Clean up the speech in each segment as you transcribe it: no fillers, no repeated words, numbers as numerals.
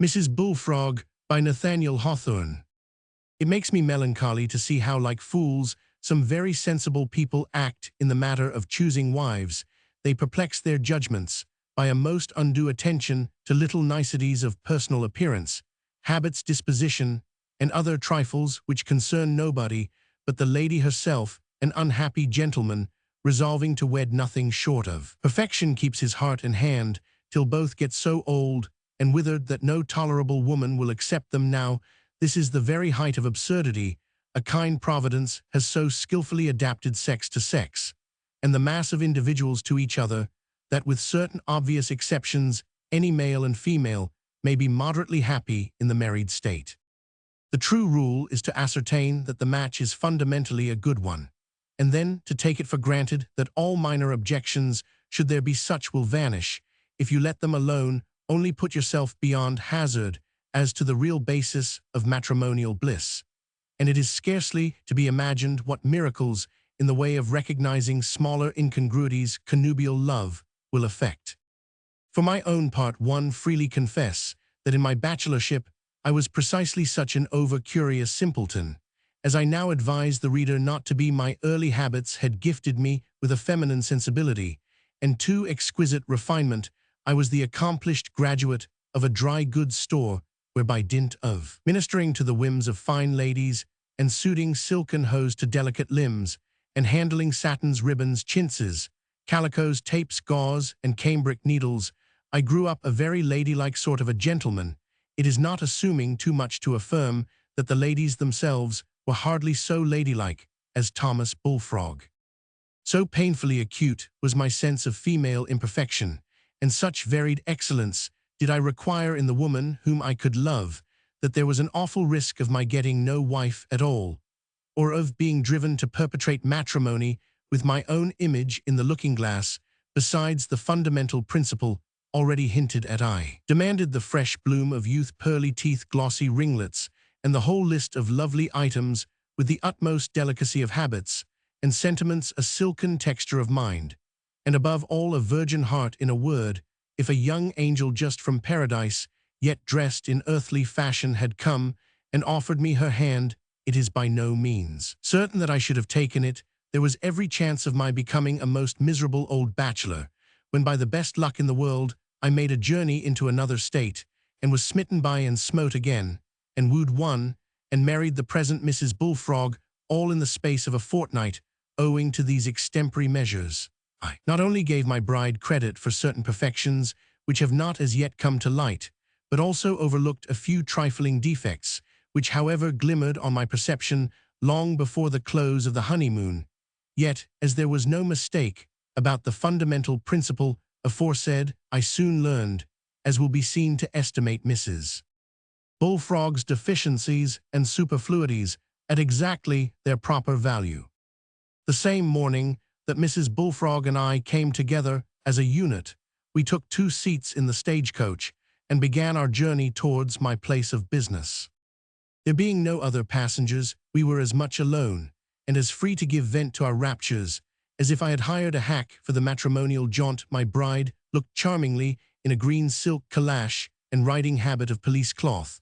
Mrs. Bullfrog by Nathaniel Hawthorne. It makes me melancholy to see how like fools some very sensible people act in the matter of choosing wives. They perplex their judgments by a most undue attention to little niceties of personal appearance, habits, disposition, and other trifles which concern nobody but the lady herself, an unhappy gentleman, resolving to wed nothing short of perfection, keeps his heart and hand till both get so old and withered that no tolerable woman will accept them now. This is the very height of absurdity. A kind Providence has so skillfully adapted sex to sex, and the mass of individuals to each other, that with certain obvious exceptions, any male and female may be moderately happy in the married state. The true rule is to ascertain that the match is fundamentally a good one, and then to take it for granted that all minor objections, should there be such, will vanish, if you let them alone. Only put yourself beyond hazard as to the real basis of matrimonial bliss, and it is scarcely to be imagined what miracles in the way of recognizing smaller incongruities connubial love will effect. For my own part, one freely confess that in my bachelorship I was precisely such an over-curious simpleton, as I now advise the reader not to be. My early habits had gifted me with a feminine sensibility and too exquisite refinement. I was the accomplished graduate of a dry goods store, where by dint of ministering to the whims of fine ladies, and suiting silken hose to delicate limbs, and handling satins, ribbons, chintzes, calicoes, tapes, gauze, and cambric needles, I grew up a very ladylike sort of a gentleman. It is not assuming too much to affirm that the ladies themselves were hardly so ladylike as Thomas Bullfrog. So painfully acute was my sense of female imperfection, and such varied excellence did I require in the woman whom I could love, that there was an awful risk of my getting no wife at all, or of being driven to perpetrate matrimony with my own image in the looking-glass. Besides the fundamental principle already hinted at, I demanded the fresh bloom of youth, pearly teeth, glossy ringlets, and the whole list of lovely items, with the utmost delicacy of habits and sentiments, a silken texture of mind, and above all a virgin heart. In a word, if a young angel just from paradise, yet dressed in earthly fashion, had come and offered me her hand, it is by no means certain that I should have taken it. There was every chance of my becoming a most miserable old bachelor, when by the best luck in the world I made a journey into another state, and was smitten by and smote again, and wooed one, and married the present Mrs. Bullfrog, all in the space of a fortnight. Owing to these extempore measures, I not only gave my bride credit for certain perfections which have not as yet come to light, but also overlooked a few trifling defects, which however glimmered on my perception long before the close of the honeymoon. Yet, as there was no mistake about the fundamental principle aforesaid, I soon learned, as will be seen, to estimate Mrs. Bullfrog's deficiencies and superfluities at exactly their proper value. The same morning that Mrs. Bullfrog and I came together as a unit, we took 2 seats in the stagecoach and began our journey towards my place of business. There being no other passengers, we were as much alone and as free to give vent to our raptures as if I had hired a hack for the matrimonial jaunt. My bride looked charmingly in a green silk calash and riding habit of police cloth,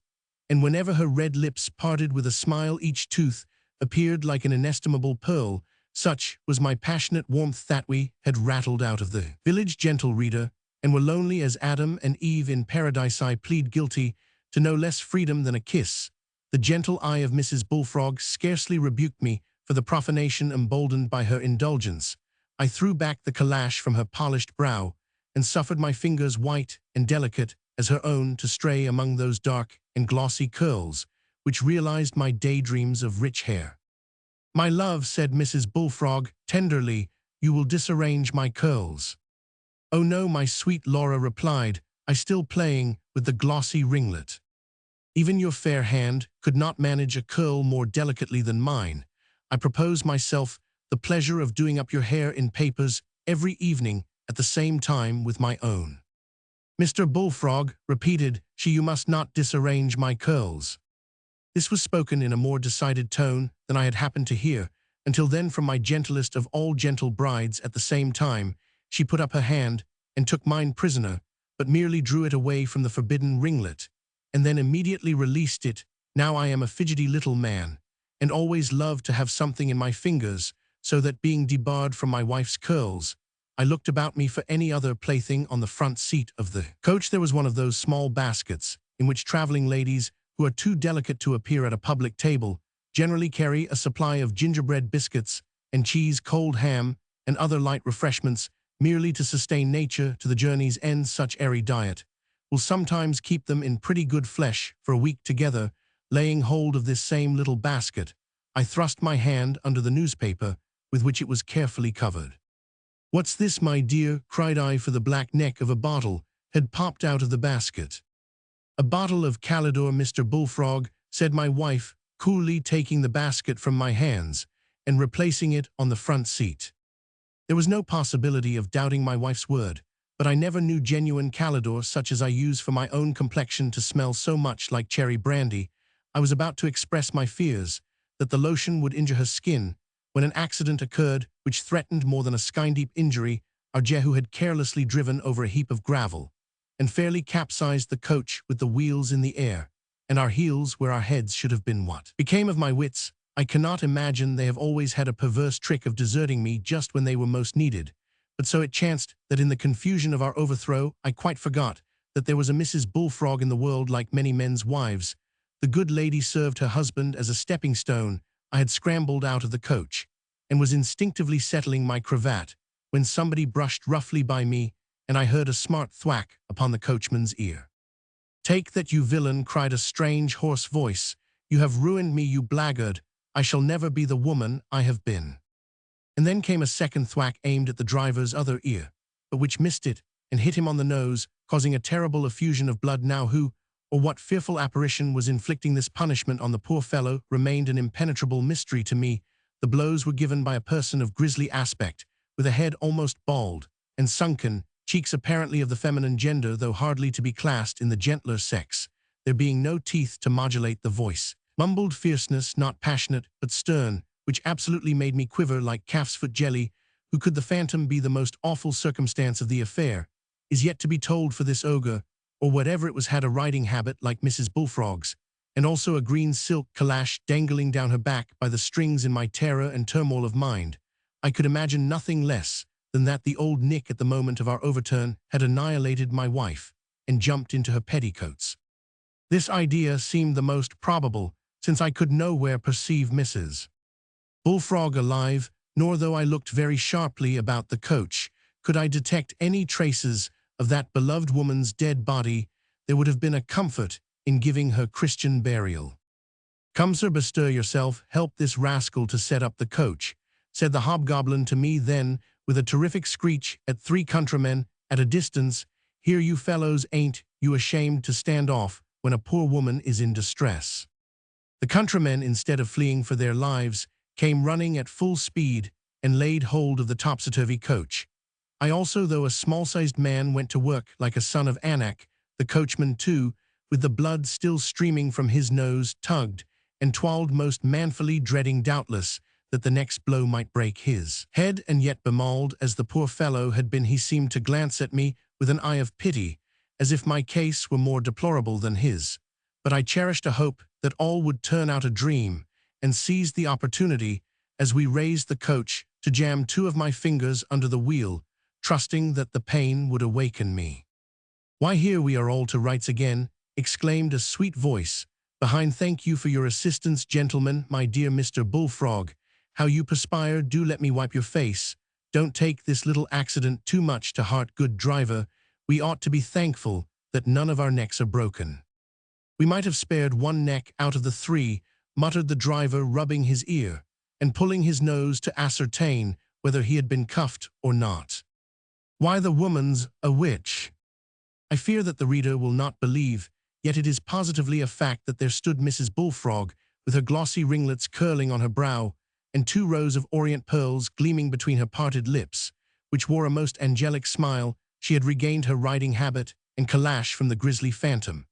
and whenever her red lips parted with a smile, each tooth appeared like an inestimable pearl. Such was my passionate warmth that we had rattled out of the village, gentle reader, and were lonely as Adam and Eve in paradise. I plead guilty to no less freedom than a kiss. The gentle eye of Mrs. Bullfrog scarcely rebuked me for the profanation. Emboldened by her indulgence, I threw back the calash from her polished brow, and suffered my fingers, white and delicate as her own, to stray among those dark and glossy curls which realized my daydreams of rich hair. "My love," said Mrs. Bullfrog tenderly, "you will disarrange my curls." "Oh no, my sweet Laura," replied I, still playing with the glossy ringlet. "Even your fair hand could not manage a curl more delicately than mine. I propose myself the pleasure of doing up your hair in papers every evening at the same time with my own." "Mr. Bullfrog," repeated she, "you must not disarrange my curls." This was spoken in a more decided tone than I had happened to hear until then from my gentlest of all gentle brides. At the same time, she put up her hand and took mine prisoner, but merely drew it away from the forbidden ringlet, and then immediately released it. Now I am a fidgety little man, and always loved to have something in my fingers, so that being debarred from my wife's curls, I looked about me for any other plaything on the front seat of the coach. There was one of those small baskets, in which traveling ladies, who are too delicate to appear at a public table, generally carry a supply of gingerbread biscuits and cheese, cold ham, and other light refreshments, merely to sustain nature to the journey's end. Such airy diet will sometimes keep them in pretty good flesh for a week together. Laying hold of this same little basket, I thrust my hand under the newspaper with which it was carefully covered. "What's this, my dear?" cried I, for the black neck of a bottle had popped out of the basket. "A bottle of Calidore, Mr. Bullfrog," said my wife, coolly taking the basket from my hands and replacing it on the front seat. There was no possibility of doubting my wife's word, but I never knew genuine Calidore such as I use for my own complexion to smell so much like cherry brandy. I was about to express my fears that the lotion would injure her skin, when an accident occurred which threatened more than a skin-deep injury. Our Jehu had carelessly driven over a heap of gravel, and fairly capsized the coach with the wheels in the air, and our heels where our heads should have been. What became of my wits, I cannot imagine. They have always had a perverse trick of deserting me just when they were most needed, but so it chanced that in the confusion of our overthrow I quite forgot that there was a Mrs. Bullfrog in the world. Like many men's wives, the good lady served her husband as a stepping stone. I had scrambled out of the coach, and was instinctively settling my cravat, when somebody brushed roughly by me, and I heard a smart thwack upon the coachman's ear. "Take that, you villain!" cried a strange, hoarse voice. "You have ruined me, you blackguard! I shall never be the woman I have been." And then came a second thwack aimed at the driver's other ear, but which missed it and hit him on the nose, causing a terrible effusion of blood. Now who, or what fearful apparition was inflicting this punishment on the poor fellow remained an impenetrable mystery to me. The blows were given by a person of grisly aspect, with a head almost bald, and sunken, cheeks apparently of the feminine gender, though hardly to be classed in the gentler sex, there being no teeth to modulate the voice. Mumbled fierceness, not passionate, but stern, which absolutely made me quiver like calf's foot jelly. Who could the phantom be? The most awful circumstance of the affair is yet to be told, for this ogre, or whatever it was, had a riding habit like Mrs. Bullfrog's, and also a green silk calash dangling down her back. By the strings, in my terror and turmoil of mind, I could imagine nothing less than that the old Nick, at the moment of our overturn, had annihilated my wife and jumped into her petticoats. This idea seemed the most probable, since I could nowhere perceive Mrs. Bullfrog alive, nor, though I looked very sharply about the coach, could I detect any traces of that beloved woman's dead body. There would have been a comfort in giving her Christian burial. "Come, sir, bestir yourself, help this rascal to set up the coach," said the hobgoblin to me then, with a terrific screech at three countrymen at a distance. "Here, you fellows, ain't you ashamed to stand off when a poor woman is in distress?" The countrymen, instead of fleeing for their lives, came running at full speed and laid hold of the topsy-turvy coach. I also, though a small-sized man, went to work like a son of Anak. The coachman, too, with the blood still streaming from his nose, tugged and twirled most manfully, dreading doubtless that the next blow might break his head. And yet, bemauled as the poor fellow had been, he seemed to glance at me with an eye of pity, as if my case were more deplorable than his. But I cherished a hope that all would turn out a dream, and seized the opportunity, as we raised the coach, to jam two of my fingers under the wheel, trusting that the pain would awaken me. "Why, here we are all to rights again," exclaimed a sweet voice behind. "Thank you for your assistance, gentlemen. My dear Mr. Bullfrog, how you perspire! Do let me wipe your face. Don't take this little accident too much to heart, good driver. We ought to be thankful that none of our necks are broken." "We might have spared one neck out of the three," muttered the driver, rubbing his ear and pulling his nose to ascertain whether he had been cuffed or not. "Why, the woman's a witch." I fear that the reader will not believe, yet it is positively a fact, that there stood Mrs. Bullfrog, with her glossy ringlets curling on her brow, and 2 rows of orient pearls gleaming between her parted lips, which wore a most angelic smile. She had regained her riding habit and calash from the grisly phantom,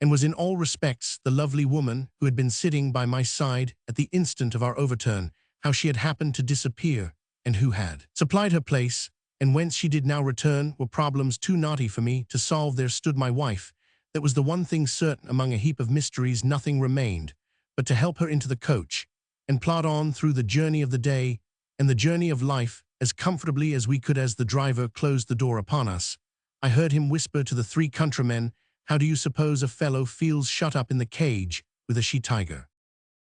and was in all respects the lovely woman who had been sitting by my side at the instant of our overturn. How she had happened to disappear, and who had supplied her place, and whence she did now return, were problems too knotty for me to solve. There stood my wife, That was the one thing certain among a heap of mysteries. Nothing remained but to help her into the coach and plod on through the journey of the day and the journey of life as comfortably as we could. As the driver closed the door upon us, I heard him whisper to the three countrymen, "How do you suppose a fellow feels shut up in the cage with a she-tiger?"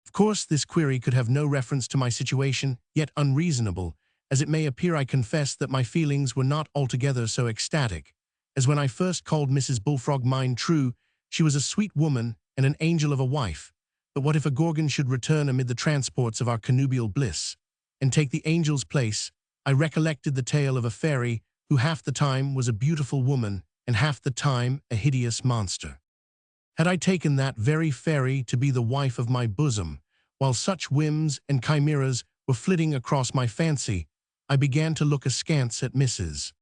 Of course, this query could have no reference to my situation, yet unreasonable as it may appear, I confess that my feelings were not altogether so ecstatic as when I first called Mrs. Bullfrog mine. True, she was a sweet woman and an angel of a wife, but what if a Gorgon should return amid the transports of our connubial bliss and take the angel's place? I recollected the tale of a fairy who half the time was a beautiful woman and half the time a hideous monster. Had I taken that very fairy to be the wife of my bosom, while such whims and chimeras were flitting across my fancy, I began to look askance at Mrs.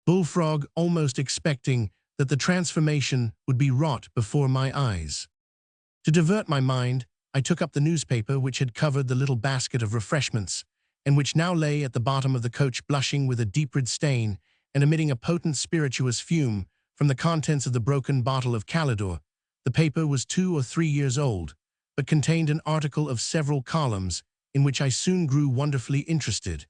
Bullfrog, almost expecting that the transformation would be wrought before my eyes. To divert my mind, I took up the newspaper which had covered the little basket of refreshments, and which now lay at the bottom of the coach, blushing with a deep red stain and emitting a potent spirituous fume from the contents of the broken bottle of Calidore. The paper was 2 or 3 years old, but contained an article of several columns in which I soon grew wonderfully interested.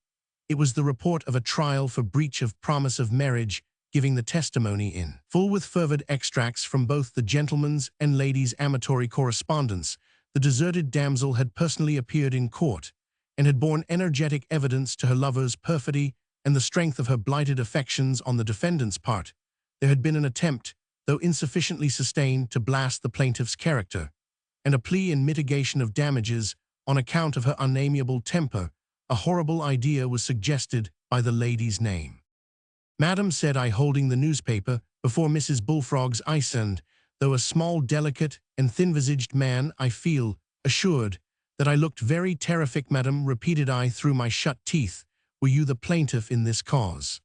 It was the report of a trial for breach of promise of marriage, giving the testimony in full with fervid extracts from both the gentleman's and lady's amatory correspondence. The deserted damsel had personally appeared in court, and had borne energetic evidence to her lover's perfidy and the strength of her blighted affections on the defendant's part. There had been an attempt, though insufficiently sustained, to blast the plaintiff's character, and a plea in mitigation of damages on account of her unamiable temper. A horrible idea was suggested by the lady's name. "Madam," said I, holding the newspaper before Mrs. Bullfrog's eyes, "and though a small, delicate, and thin-visaged man, I feel assured that I looked very terrific." "Madam," repeated I through my shut teeth, "were you the plaintiff in this cause?"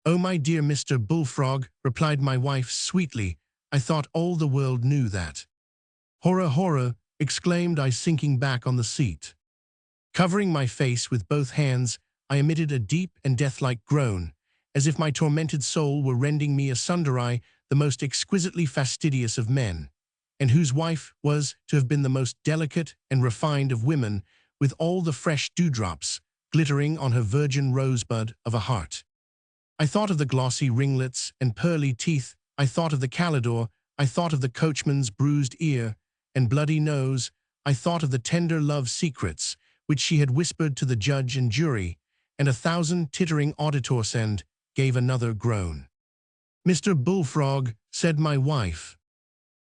"Oh, my dear Mr. Bullfrog," replied my wife sweetly, "I thought all the world knew that." "Horror, horror!" exclaimed I, sinking back on the seat. Covering my face with both hands, I emitted a deep and death-like groan, as if my tormented soul were rending me asunder. I, the most exquisitely fastidious of men, and whose wife was to have been the most delicate and refined of women, with all the fresh dewdrops glittering on her virgin rosebud of a heart. I thought of the glossy ringlets and pearly teeth, I thought of the Calidore, I thought of the coachman's bruised ear and bloody nose, I thought of the tender love secrets which she had whispered to the judge and jury, and 1,000 tittering auditors, and gave another groan. "Mr. Bullfrog," said my wife.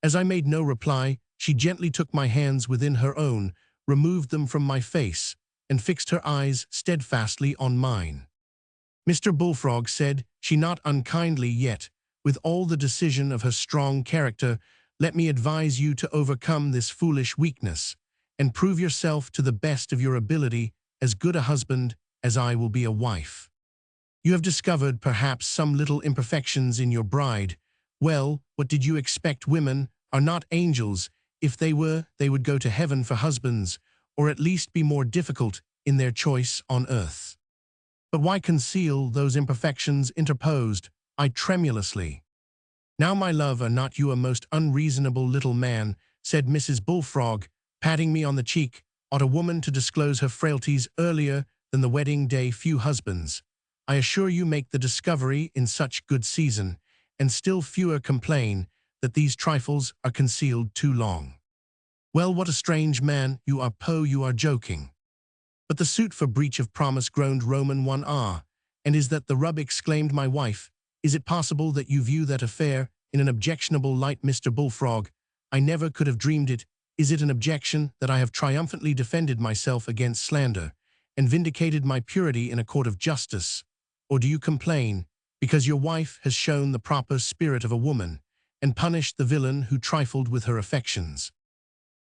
As I made no reply, she gently took my hands within her own, removed them from my face, and fixed her eyes steadfastly on mine. "Mr. Bullfrog," said she, not unkindly, yet with all the decision of her strong character, "let me advise you to overcome this foolish weakness, and prove yourself to the best of your ability as good a husband as I will be a wife. You have discovered, perhaps, some little imperfections in your bride. Well, what did you expect? Women are not angels. If they were, they would go to heaven for husbands, or at least be more difficult in their choice on earth." "But why conceal those imperfections?" interposed I tremulously. "Now, my love, are not you a most unreasonable little man?" said Mrs. Bullfrog, patting me on the cheek. "Ought a woman to disclose her frailties earlier than the wedding day? Few husbands, I assure you, make the discovery in such good season, and still fewer complain that these trifles are concealed too long." "Well, what a strange man you are, Poe, you are joking." "But the suit for breach of promise," groaned Roman 1R. "And is that the rub?" exclaimed my wife. "Is it possible that you view that affair in an objectionable light, Mr. Bullfrog? I never could have dreamed it. Is it an objection that I have triumphantly defended myself against slander, and vindicated my purity in a court of justice? Or do you complain because your wife has shown the proper spirit of a woman, and punished the villain who trifled with her affections?"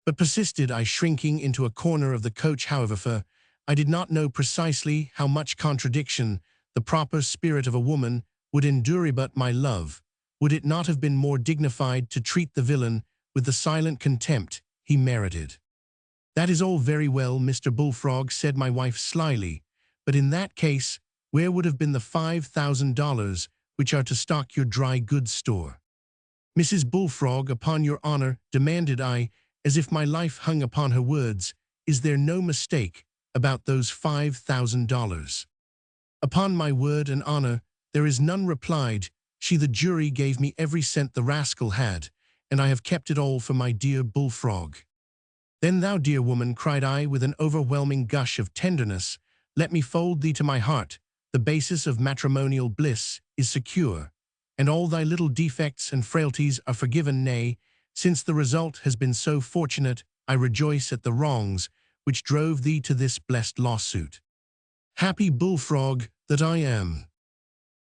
But persisted I, shrinking into a corner of the coach. However, for I did not know precisely how much contradiction the proper spirit of a woman would endure. "But, my love, would it not have been more dignified to treat the villain with the silent contempt he merited?" "That is all very well, Mr. Bullfrog," said my wife slyly, "but in that case, where would have been the $5,000 which are to stock your dry goods store?" Mrs. Bullfrog, upon your honor, demanded I, as if my life hung upon her words, is there no mistake about those $5,000? Upon my word and honor, there is none, replied she. The jury gave me every cent the rascal had, and I have kept it all for my dear Bullfrog. Then thou, dear woman, cried I with an overwhelming gush of tenderness, let me fold thee to my heart. The basis of matrimonial bliss is secure, and all thy little defects and frailties are forgiven. Nay, since the result has been so fortunate, I rejoice at the wrongs which drove thee to this blessed lawsuit. Happy Bullfrog that I am!